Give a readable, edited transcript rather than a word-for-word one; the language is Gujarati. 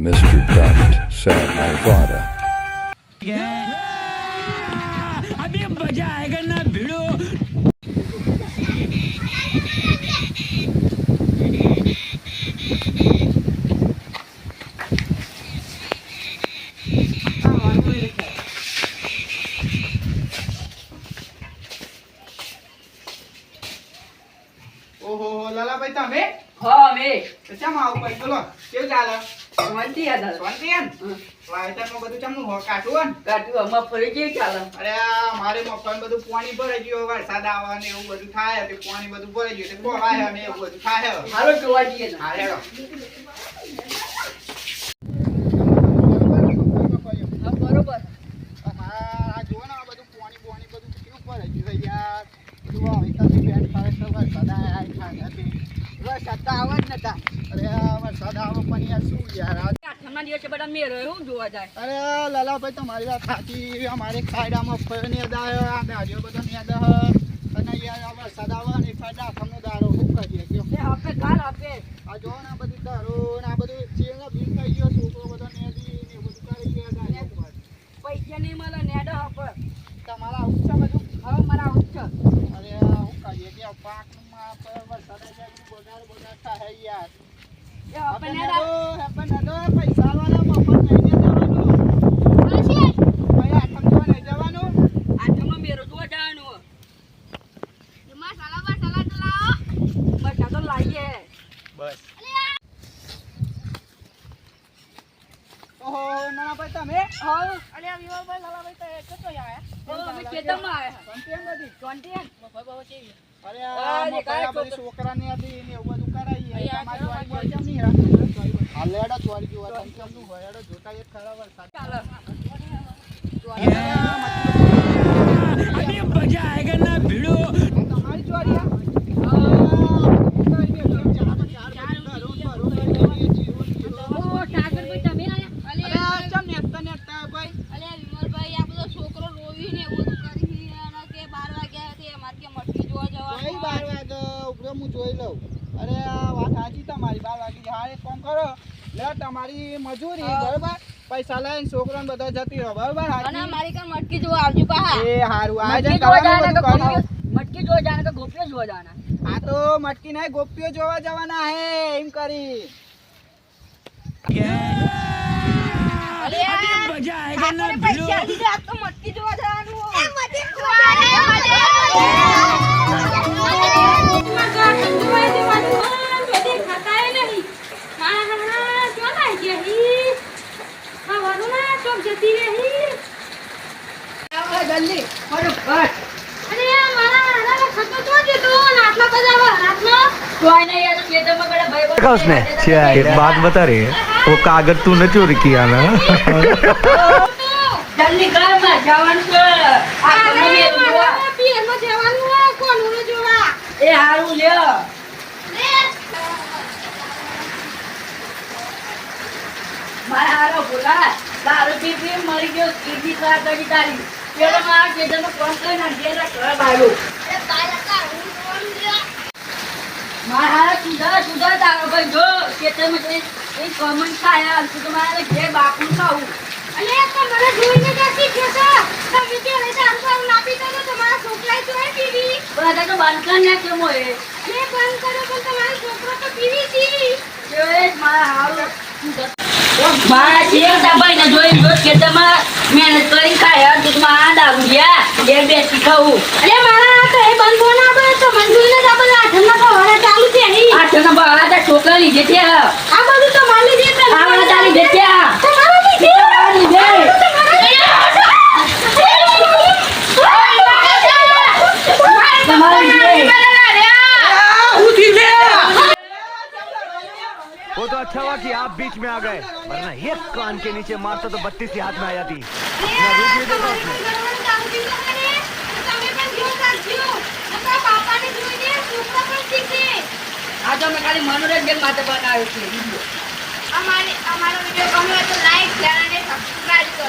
Mr. Dunt, said my father. अभी मजा आएगा ना भिड़ो. ઓહો લાલાભાઈ તમે હા મે ચમ આવું ભાઈ બોલો કેવું ચાલે શાંતિ હતા શાંતિ હે ને વાયતરમાં બધું ચમનું હો કાઢું હે કાટુ અમાર ફરી કેવી ચાલે અરે આ મારે મકાન બધું પાણી ભરાઈ ગયું વરસાદ આવે ને એવું બધું થાય તે પાણી બધું ભરાઈ ગયું તે કોવાય ને એવું બધું થાય હાલો જોવા જઈએ ને હા હેડો હા બરોબર આ જો ને આ બધું પાણી બધું કેવું ભરાઈ ગયું યાર બધું આ વિકાસી બેન ફારે તો વરસાદ આય થાય નથી વરસાદ તો આવે જ નતા અરે આ વરસાદ આવે પણ યાર શું યાર આઠમના દિવસે બધા મેરો એવું જોવા જાય અરે લાલાભાઈ તમારી વાત સાચી અમારે ખાડામાં ફળ ને દાયો આ દાડિયો બધો ને દહ અને યાર આ વરસાદ આવે ને ફાડા ખમનો દારો શું કરીએ કયો એ આપે કાલ આપે આ જો ને આ બધું દારો ને આ બધું ચેલા બિલ થઈ ગયો છોકરો બધો નેદી ને બધું કરી ગયો દાયો પર પૈસા નહીં મળે નેડો આપે તમારા આવું છે બધું હવે મારા આવું છે અરે શું કરીએ કે પાકમાં વરસાદ જાય બગાડ થાય યાર એ આપે નેડો પૈસા વાળા મફત નહીં જવાનું ભાઈ આઠમ જોવા નહીં જવાનું આઠમનો મેરો જોવા જવાનું એમાં સાલા તો લાવો બસ આ તો લાવીએ બસ ઓહો ના ભાઈ તમે હા અરે આ વિવાભાઈ લાલાભાઈ તો એક જ આયા અમે ખેતરમાં આવ્યા સંતેન નથી કોન્ટેન અરે આ આ દેખાય મોટા બધી છોકરાની હતી ને એવું બધું કરાઈએ અહીંયા તમારી વાળી કેમ નહીં આ લેડો ચોરી જોવા તમ કેમનું હોય એડો જોતા એક ખરા વરસાદ ચાલો अभी मजा आएगा ना भिड़ो. તમારી ચોરી અલે વિમલભાઈ આ બધો છોકરો રોવીને એવું બધું કરી અને કે 12 વાગ્યા તે અમાર કે મટકી જોવા જવાનું હું જોઈ લઉં અરે આ વાત સાચી તમારી 12 વાગી હા એક કામ કરો લે તમારી મજૂરી બરોબર પૈસા લઈને છોકરાને બધા જતી રહો બરોબર અને મારી કામ મટકી જોવા આવજો પા એ હારું આયોજન મટકી જોવા કરવાનું જાના બધું કે મટકી જોવા જાના કે ગોપીઓ જોવા જાના આ તો મટકી નહીં ગોપીઓ જોવા જવાના હે એમ કરી અલે अभी मजा आएगा ना આપણે भिड़ो. પૈસા દીધા આ તો મટકી જોવા જવાનું જલ્દી ફટાફટ કોઈ નહીં યાર ખેતરમાં પેલા ભાઈ देखा उसने एक बात बता रही है वो कागज तूने चोरी किया ना જલ્દી કર માં જવાનું છે આ તમને જોવા એ હારું લ્યો મારા હારો બોલા દારૂ પી મરી ગયો કીધી કાર કરી તારી પેલો મારા ખેતરમાં કોણ કઈ નાખી ઘર બાળું મારા હારા સુધા તારો ભાઈ જો ખેતરમાં જઈ એ કોમન ખાયા તું તો મારા ઘેર બાપું ખાવું બધા તો બંધ કર નાખ કેમ હોય મારા હારું મારા શેર ભાઈ ને જોઈ જો ખેતરમાં મહેનત કરી ખાયા તું તો મારા દારૂ ગયા ઘેર બેસી ખાવું આઠના બહાર છોકરા લીધે છે ચાલી દે वो तो अच्छा हुआ कि आप बीच में आ गए वरना एक कान के नीचे मारता तो 32 ही हाथ में आ जाती આ તો મેં ખાલી મનોરંજન માટે બનાવ્યું છે વિડીયો અમારો વિડીયો ગમ્યો તો લાઈક શેર અને સબસ્ક્રાઇબ કરો